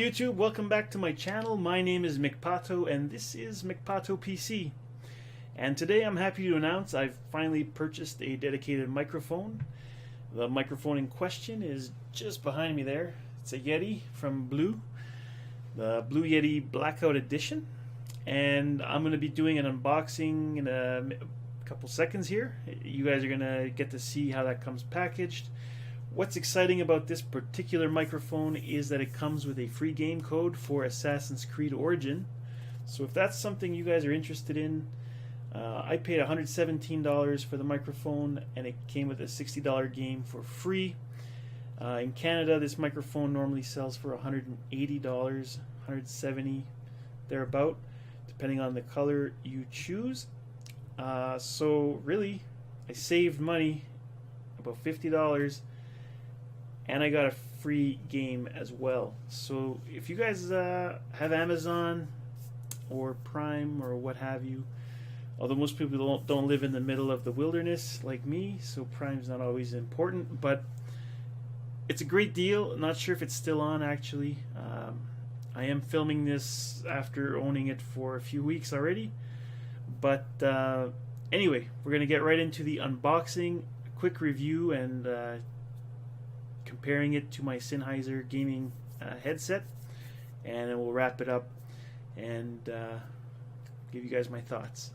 YouTube, welcome back to my channel. My name is McPato and this is McPato PC. And today I'm happy to announce I've finally purchased a dedicated microphone. The microphone in question is just behind me there. It's a Yeti from Blue, the Blue Yeti Blackout Edition. And I'm going to be doing an unboxing in a couple seconds here. You guys are going to get to see how that comes packaged. What's exciting about this particular microphone is that it comes with a free game code for Assassin's Creed Origin. So if that's something you guys are interested in, I paid $117 for the microphone and it came with a $60 game for free. In Canada, this microphone normally sells for $180, $170 thereabout, depending on the color you choose. So really, I saved money, about $50. And I got a free game as well. So if you guys have Amazon or Prime or what have you, although most people don't live in the middle of the wilderness like me, so Prime's not always important, but it's a great deal. Not sure if it's still on actually. I am filming this after owning it for a few weeks already. But anyway, we're going to get right into the unboxing, quick review, and comparing it to my Sennheiser gaming headset, and then we'll wrap it up and give you guys my thoughts.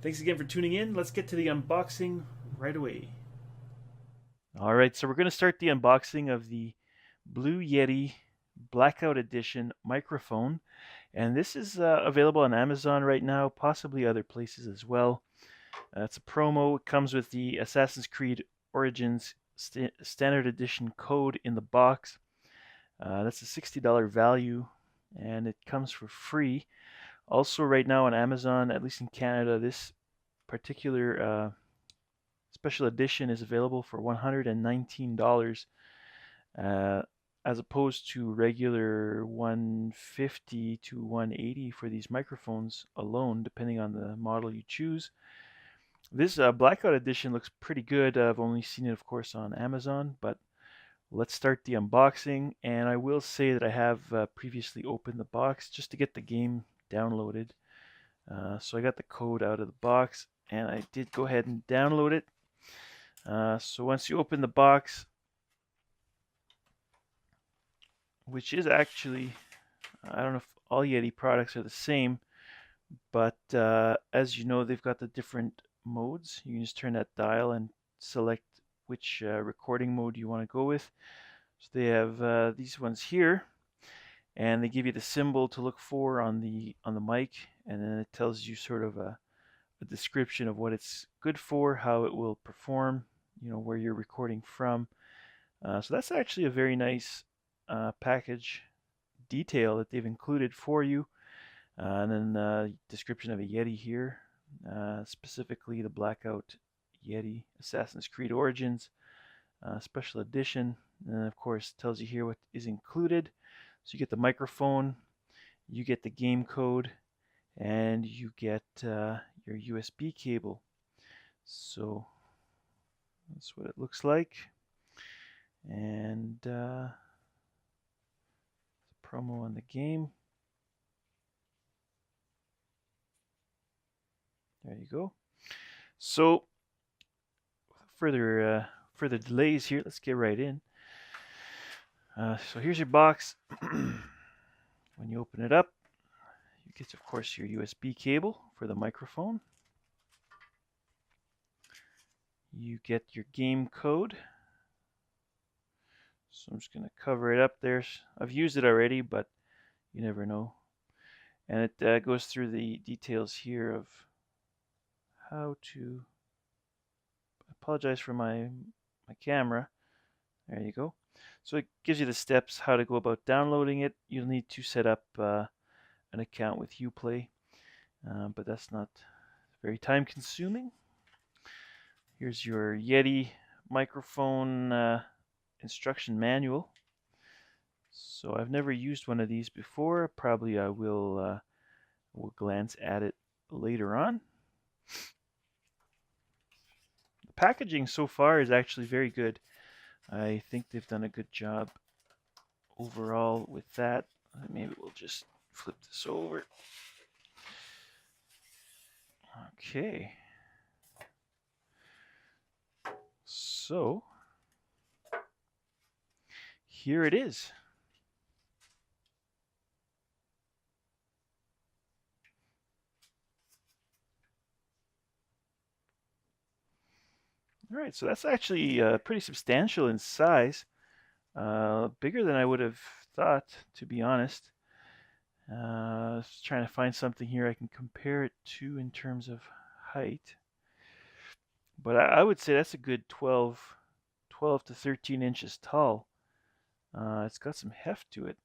Thanks again for tuning in. Let's get to the unboxing right away. Alright, so we're going to start the unboxing of the Blue Yeti Blackout Edition microphone, and this is available on Amazon right now, possibly other places as well. It's a promo. It comes with the Assassin's Creed Origins standard edition code in the box. That's a $60 value and it comes for free. Also right now on Amazon, at least in Canada, this particular special edition is available for $119 as opposed to regular $150 to $180 for these microphones alone, depending on the model you choose. This Blackout Edition looks pretty good. I've only seen it, of course, on Amazon, but let's start the unboxing. And I will say that I have previously opened the box just to get the game downloaded. So I got the code out of the box, and I did go ahead and download it. So once you open the box, which is actually, I don't know if all Yeti products are the same, but as you know, they've got the different modes. You can just turn that dial and select which recording mode you want to go with. So they have these ones here, and they give you the symbol to look for on the mic, and then it tells you sort of a description of what it's good for, how it will perform, you know, where you're recording from. So that's actually a very nice package detail that they've included for you. And then description of a Yeti here, specifically the Blackout Yeti Assassin's Creed Origins Special Edition. And then of course tells you here what is included. So you get the microphone, you get the game code, and you get your USB cable. So that's what it looks like. And promo on the game. There you go. So further delays here, let's get right in. So here's your box. When you open it up, you get, of course, your USB cable for the microphone. You get your game code. So I'm just going to cover it up there. I've used it already, but you never know. And it goes through the details here of how to, I apologize for my camera. There you go. So it gives you the steps how to go about downloading it. You'll need to set up an account with Uplay, but that's not very time consuming. Here's your Yeti microphone instruction manual. So I've never used one of these before. Probably I will glance at it later on. The packaging so far is actually very good. I think they've done a good job overall with that. Maybe we'll just flip this over. Okay. So here it is. All right, so that's actually pretty substantial in size. Bigger than I would have thought, to be honest. Just trying to find something here I can compare it to in terms of height. But I would say that's a good 12 to 13 inches tall. It's got some heft to it,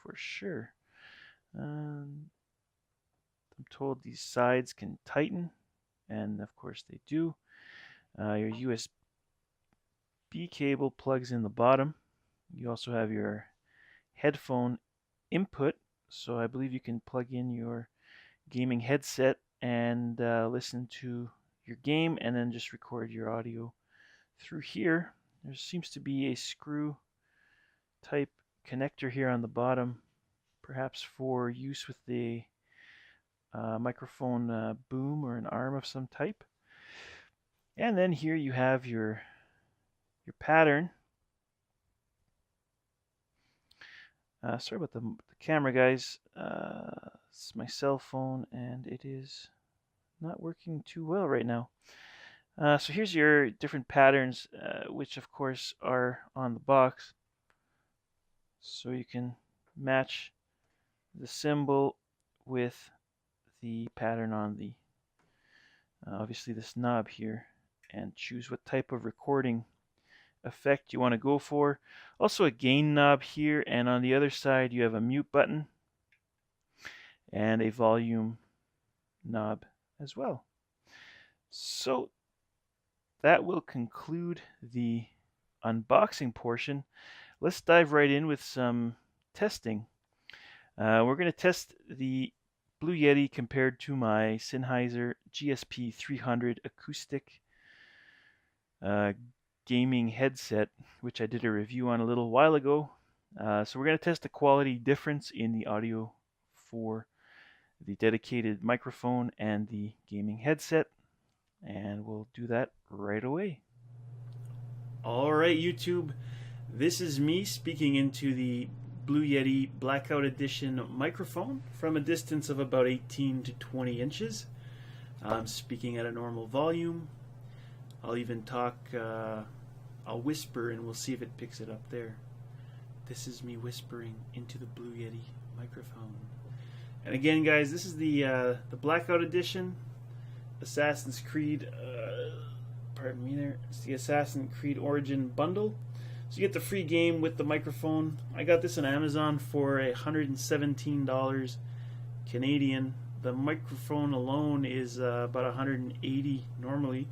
for sure. I'm told these sides can tighten, and of course they do. Your USB cable plugs in the bottom. You also have your headphone input, so I believe you can plug in your gaming headset and listen to your game and then just record your audio through here. There seems to be a screw type connector here on the bottom, perhaps for use with the microphone boom or an arm of some type. And then here you have your pattern. Sorry about the camera, guys. It's my cell phone and it is not working too well right now. So here's your different patterns, which of course are on the box. So you can match the symbol with the pattern on the, obviously this knob here, and choose what type of recording effect you want to go for. Also a gain knob here, and on the other side you have a mute button and a volume knob as well. So that will conclude the unboxing portion. Let's dive right in with some testing. We're going to test the Blue Yeti compared to my Sennheiser GSP 300 acoustic gaming headset, which I did a review on a little while ago. So we're going to test the quality difference in the audio for the dedicated microphone and the gaming headset, and we'll do that right away. All right, YouTube, this is me speaking into the Blue Yeti Blackout Edition microphone from a distance of about 18 to 20 inches. I'm speaking at a normal volume. I'll even talk, I'll whisper and we'll see if it picks it up there. This is me whispering into the Blue Yeti microphone. And again, guys, this is the Blackout Edition, Assassin's Creed, pardon me there, it's the Assassin's Creed Origin bundle. So you get the free game with the microphone. I got this on Amazon for $117 Canadian. The microphone alone is about $180 normally.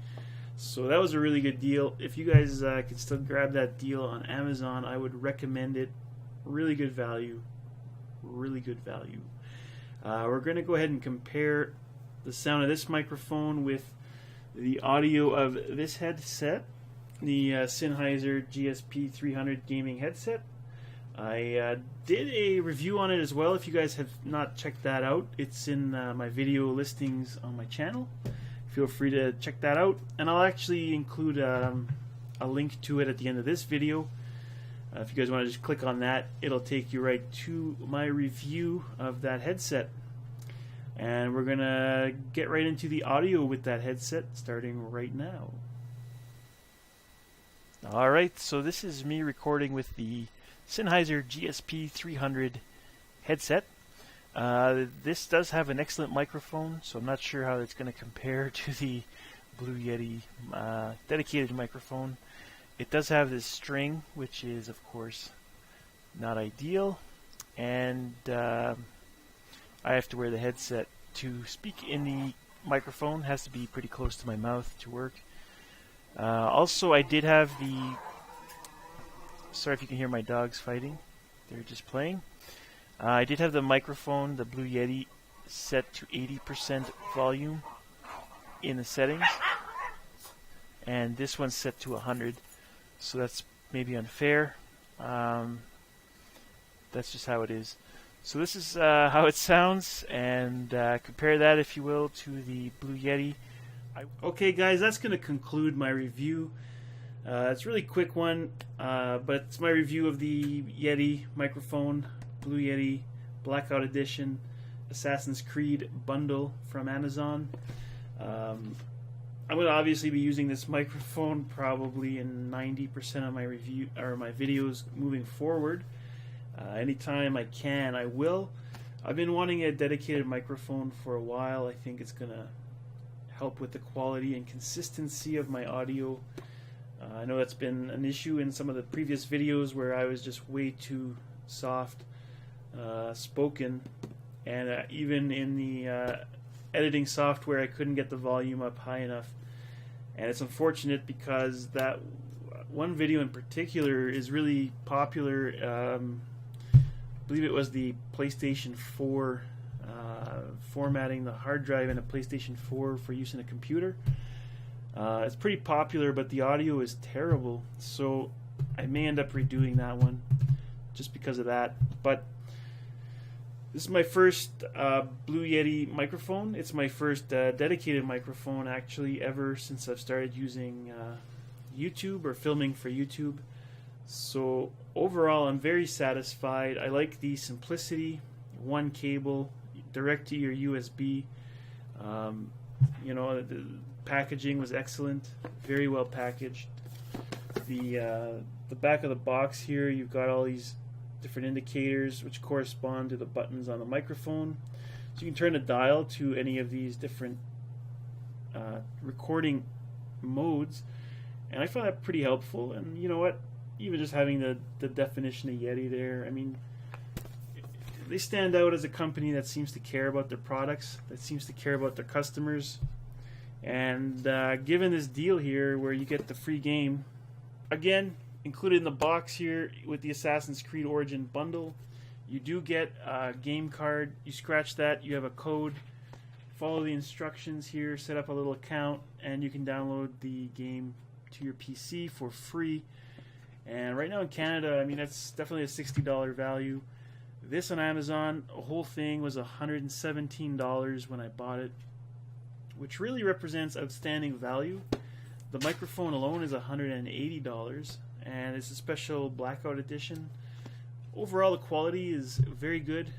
So that was a really good deal. If you guys can still grab that deal on Amazon, I would recommend it. Really good value. Really good value. We're going to go ahead and compare the sound of this microphone with the audio of this headset, the Sennheiser GSP 300 gaming headset. I did a review on it as well. If you guys have not checked that out, it's in my video listings on my channel. Feel free to check that out, and I'll actually include a link to it at the end of this video. If you guys want to just click on that, it'll take you right to my review of that headset. And we're going to get right into the audio with that headset starting right now. Alright, so this is me recording with the Sennheiser GSP 300 headset. This does have an excellent microphone, so I'm not sure how it's going to compare to the Blue Yeti dedicated microphone. It does have this string, which is, of course, not ideal, and I have to wear the headset to speak in the microphone. It has to be pretty close to my mouth to work. Also, I did have the... Sorry if you can hear my dogs fighting. They're just playing. I did have the microphone, the Blue Yeti, set to 80% volume in the settings, and this one's set to 100. So that's maybe unfair. That's just how it is. So this is how it sounds, and compare that, if you will, to the Blue Yeti. Okay guys, that's going to conclude my review. It's a really quick one, but it's my review of the Yeti microphone, Blue Yeti Blackout Edition Assassin's Creed bundle from Amazon. I'm going to obviously be using this microphone probably in 90% of my review or my videos moving forward. Anytime I can, I will. I've been wanting a dedicated microphone for a while. I think it's going to help with the quality and consistency of my audio. I know that's been an issue in some of the previous videos where I was just way too soft spoken, and even in the editing software I couldn't get the volume up high enough. And it's unfortunate because that one video in particular is really popular. I believe it was the PlayStation 4, formatting the hard drive in a PlayStation 4 for use in a computer. It's pretty popular, but the audio is terrible, so I may end up redoing that one just because of that. But this is my first Blue Yeti microphone. It's my first dedicated microphone actually ever since I've started using YouTube or filming for YouTube. So overall, I'm very satisfied. I like the simplicity, one cable, direct to your USB. You know, the packaging was excellent, very well packaged. The back of the box here, you've got all these different indicators which correspond to the buttons on the microphone. So you can turn the dial to any of these different recording modes, and I find that pretty helpful. And you know what? Even just having the definition of Yeti there, I mean, they stand out as a company that seems to care about their products, that seems to care about their customers. And given this deal here where you get the free game, again, included in the box here with the Assassin's Creed Origin bundle, you do get a game card. You scratch that, you have a code, follow the instructions here, set up a little account, and you can download the game to your PC for free. And right now in Canada, I mean, that's definitely a $60 value. This on Amazon, a whole thing was $117 when I bought it, which really represents outstanding value. The microphone alone is $180, and it's a special Blackout edition. Overall, the quality is very good.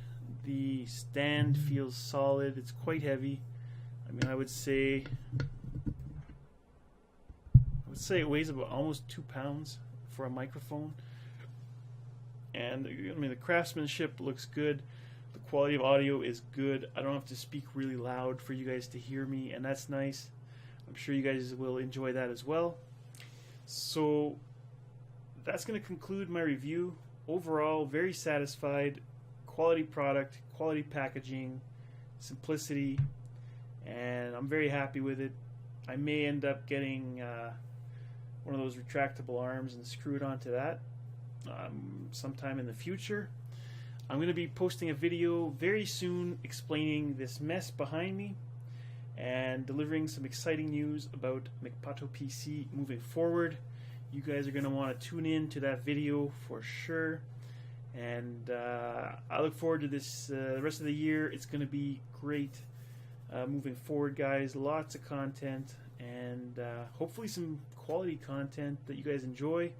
The stand feels solid. It's quite heavy. I mean, I would say it weighs about almost 2 pounds for a microphone. And I mean, the craftsmanship looks good. The quality of audio is good. I don't have to speak really loud for you guys to hear me, and that's nice. I'm sure you guys will enjoy that as well. So that's going to conclude my review. Overall, very satisfied. Quality product, quality packaging, simplicity, and I'm very happy with it. I may end up getting one of those retractable arms and screw it onto that sometime in the future. I'm going to be posting a video very soon explaining this mess behind me and delivering some exciting news about McPato PC moving forward. You guys are going to want to tune in to that video for sure. And I look forward to this the rest of the year. It's going to be great moving forward, guys. Lots of content, and hopefully some quality content that you guys enjoy.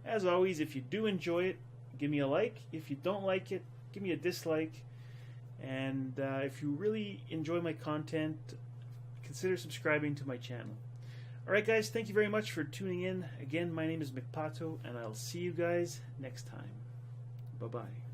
As always, if you do enjoy it, give me a like. If you don't like it, give me a dislike. And if you really enjoy my content, consider subscribing to my channel. Alright guys, thank you very much for tuning in. Again, my name is McPato, and I'll see you guys next time. Bye-bye.